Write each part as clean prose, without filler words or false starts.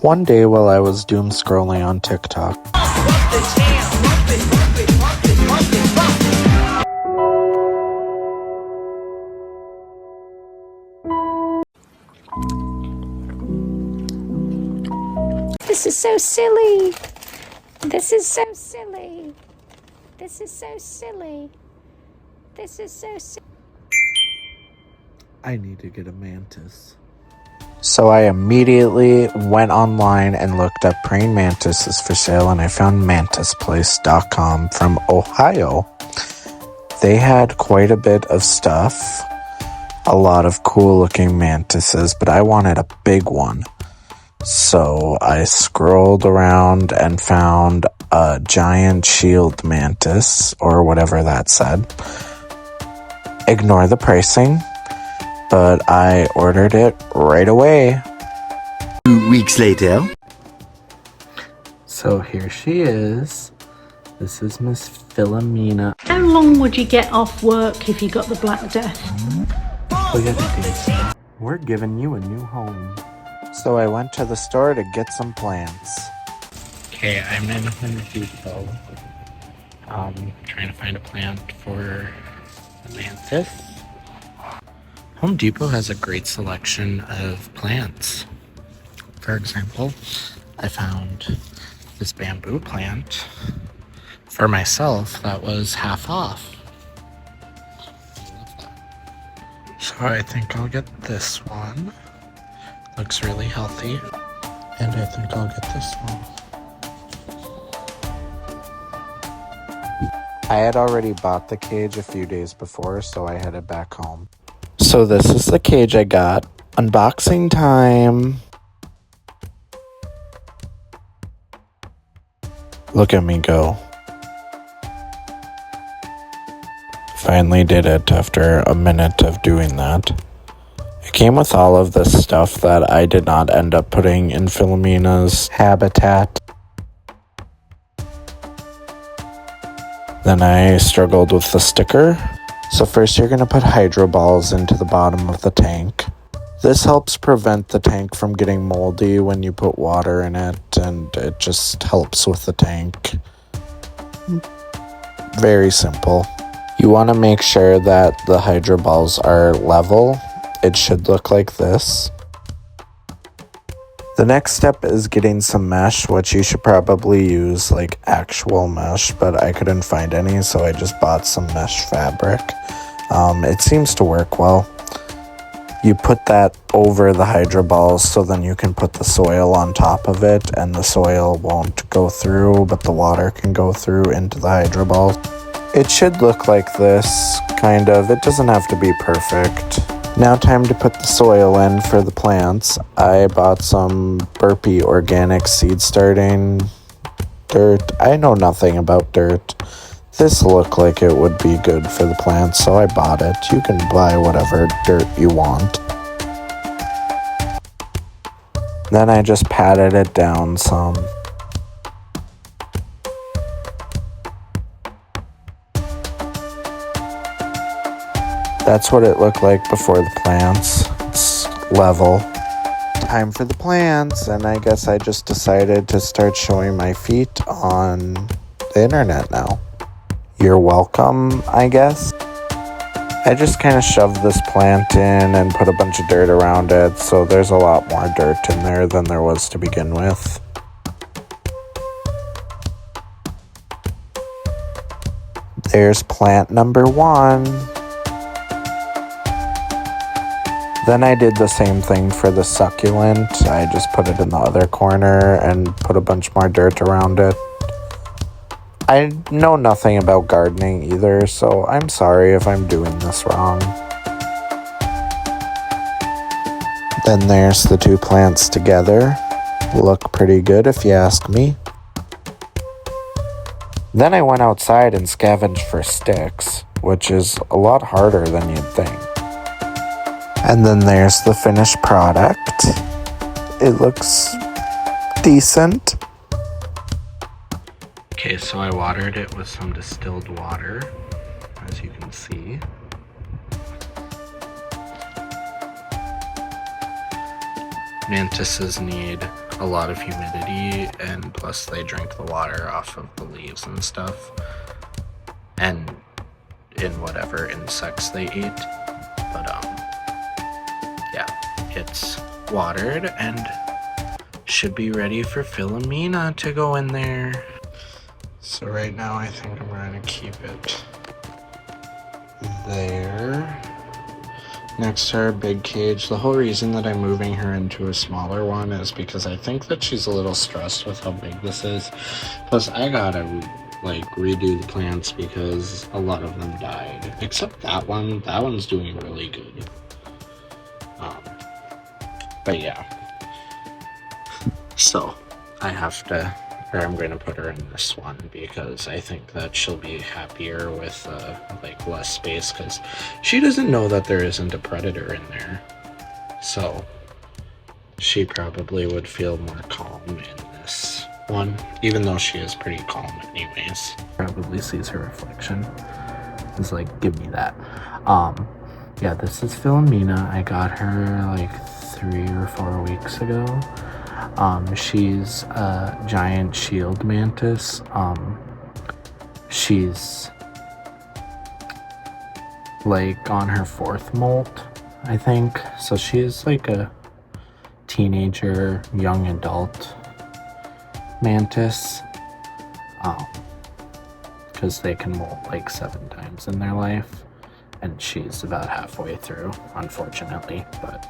One day while I was doom scrolling on TikTok, This is so silly. This is so silly. This is so silly. This is so silly. I need to get a mantis. So I immediately went online and looked up Praying Mantis is for sale, and I found mantisplace.com from Ohio. They had quite a bit of stuff, a lot of cool looking mantises, but I wanted a big one. So I scrolled around and found a giant shield mantis, or whatever that said. Ignore the pricing, but I ordered it right away. 2 weeks later. So here she is. This is Miss Philomena. How long would you get off work if you got the Black Death? Look at these. We're giving you a new home. So I went to the store to get some plants. Okay, I'm in Home Depot. Trying to find a plant for a mantis. Home Depot has a great selection of plants. For example, I found this bamboo plant for myself that was half off. I love that. So I think I'll get this one. Looks really healthy. And I think I'll get this one. I had already bought the cage a few days before, so I headed back home. So this is the cage I got. Unboxing time. Look at me go. Finally did it after a minute of doing that. It came with all of this stuff that I did not end up putting in Philomena's habitat. Then I struggled with the sticker. So first you're going to put hydro balls into the bottom of the tank. This helps prevent the tank from getting moldy when you put water in it, and it just helps with the tank. Very simple. You want to make sure that the hydro balls are level. It should look like this. The next step is getting some mesh, which you should probably use like actual mesh, but I couldn't find any, so I just bought some mesh fabric. It seems to work well. You put that over the hydro balls, so then you can put the soil on top of it, and the soil won't go through, but the water can go through into the hydro balls. It should look like this, kind of. It doesn't have to be perfect. Now time to put the soil in for the plants. I bought some Burpee organic seed starting dirt. I know nothing about dirt. This looked like it would be good for the plants, so I bought it. You can buy whatever dirt you want. Then I just patted it down some. That's what it looked like before the plants. It's level. Time for the plants, and I guess I just decided to start showing my feet on the internet now. You're welcome, I guess. I just kind of shoved this plant in and put a bunch of dirt around it, so there's a lot more dirt in there than there was to begin with. There's plant number 1. Then I did the same thing for the succulent. I just put it in the other corner and put a bunch more dirt around it. I know nothing about gardening either, so I'm sorry if I'm doing this wrong. Then there's the two plants together. Look pretty good if you ask me. Then I went outside and scavenged for sticks, which is a lot harder than you'd think. And then there's the finished product. It looks decent. Okay, so I watered it with some distilled water, as you can see. Mantises need a lot of humidity, and plus they drink the water off of the leaves and stuff, and in whatever insects they eat. But yeah, it's watered and should be ready for Philomena to go in there. So right now I think I'm going to keep it there next to our big cage. The whole reason that I'm moving her into a smaller one is because I think that she's a little stressed with how big this is. Plus I gotta like redo the plants because a lot of them died, except that one. That one's doing really good. But yeah, so I have to, or I'm going to put her in this one because I think that she'll be happier with like less space, because she doesn't know that there isn't a predator in there, so she probably would feel more calm in this one, even though she is pretty calm anyways. Probably sees her reflection. It's like, give me that. Yeah, this is Philomena. I got her like 3 or 4 weeks ago. She's a giant shield mantis. She's like on her 4th molt, I think. So she's like a teenager, young adult mantis. Because they can molt like 7 times in their life. And she's about halfway through, unfortunately, but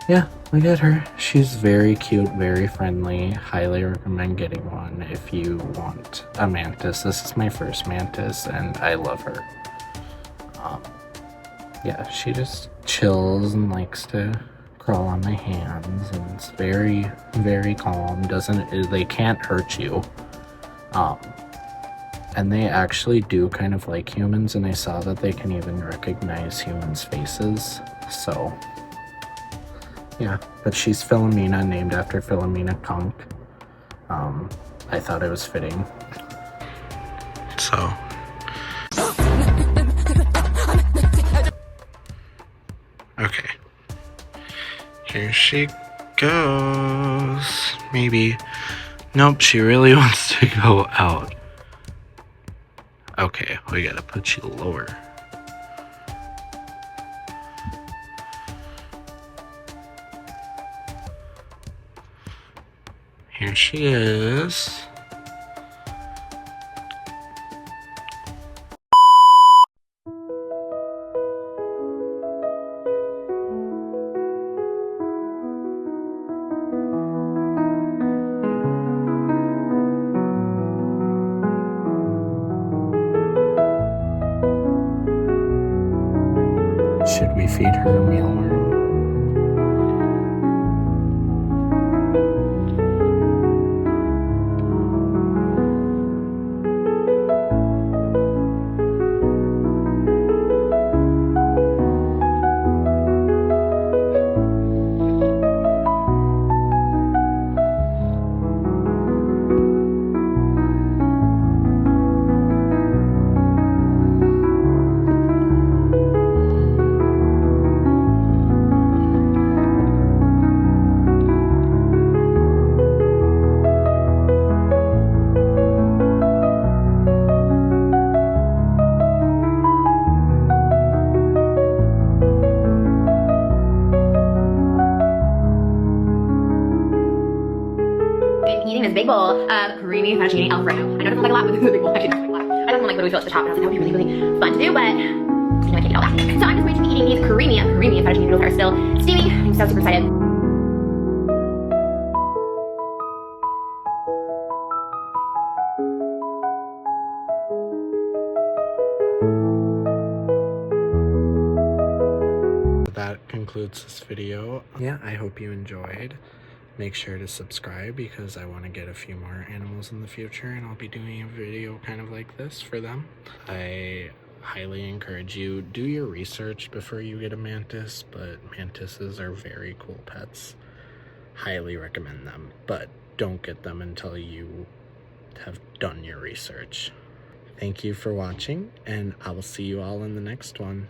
yeah, look at her. She's very cute, very friendly. Highly recommend getting one if you want a mantis. This is my first mantis, and I love her. Yeah, she just chills and likes to crawl on my hands, and it's very, very calm. They can't hurt you. And they actually do kind of like humans, and I saw that they can even recognize humans' faces. So yeah, but she's Philomena, named after Philomena Conk. I thought it was fitting. So okay, here she goes. Maybe. Nope, she really wants to go out. Okay, we gotta put you lower. Here she is. Should we feed her a mealworm? Eating this big bowl of creamy fettuccine Alfredo. I know it doesn't look like a lot, but this is a big bowl. Actually, it doesn't look like a lot. I don't want to like literally fill it to the top, and I was like, that would be really, really fun to do, but you know, I can't eat all that. So I'm just going to be eating these creamy fettuccine noodles that are still steamy. I'm so super excited. That concludes this video. Yeah, I hope you enjoyed. Make sure to subscribe because I want to get a few more animals in the future, and I'll be doing a video kind of like this for them. I highly encourage you, do your research before you get a mantis, but mantises are very cool pets. Highly recommend them, but don't get them until you have done your research. Thank you for watching, and I will see you all in the next one.